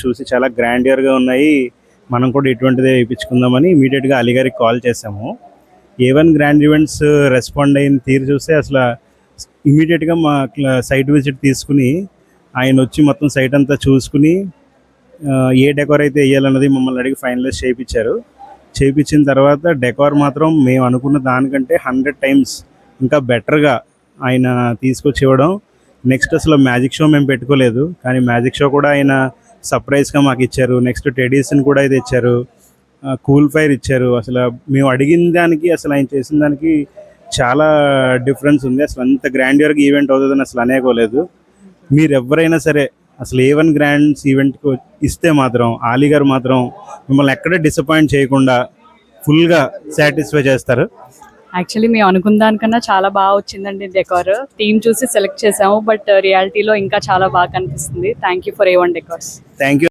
చూసి చాలా గ్రాండియర్గా ఉన్నాయి, మనం కూడా ఇటువంటిదే వేయించుకుందామని ఇమీడియట్గా అలీ గారికి కాల్ చేసాము. A1 గ్రాండ్ ఈవెంట్స్ రెస్పాండ్ అయిన తీరు చూస్తే అసలు ఇమీడియట్గా మా సైట్ విజిట్ తీసుకుని ఆయన వచ్చి మొత్తం సైట్ అంతా చూసుకుని ఏ డెకోర్ అయితే వేయాలన్నది మమ్మల్ని అడిగి ఫైనలైజ్ చేయించారు. చేయించిన తర్వాత డెకోర్ మాత్రం మేము అనుకున్న దానికంటే 100 times ఇంకా బెటర్గా ఆయన తీసుకొచ్చి ఇవ్వడం. నెక్స్ట్ అసలు మ్యాజిక్ షో మేము పెట్టుకోలేదు, కానీ మ్యాజిక్ షో కూడా ఆయన సర్ప్రైజ్గా మాకు ఇచ్చారు. నెక్స్ట్ టెడీస్ని కూడా అయితే ఇచ్చారు, కూల్ ఫైర్ ఇచ్చారు. అసలు మేము అడిగిన దానికి అసలు ఆయన చేసిన దానికి చాలా డిఫరెన్స్ ఉంది. అసలు అంత గ్రాండియర్గా ఈవెంట్ అవుతుందని అసలు అనేకోలేదు. మీరు ఎవరైనా సరే అసలు A1 గ్రాండ్స్ ఈవెంట్కి ఇస్తే మాత్రం ఆలీ గారు మాత్రం మిమ్మల్ని ఎక్కడే డిసప్పాయింట్ చేయకుండా ఫుల్గా సాటిస్ఫై చేస్తారు. యాక్చువల్లీ మేము అనుకున్న దానికన్నా చాలా బాగా వచ్చిందండి డెకార్. థీమ్ చూసి సెలెక్ట్ చేసాము, బట్ రియాలిటీలో ఇంకా చాలా బాగా కనిపిస్తుంది. Thank you for A1 decors. Thank you.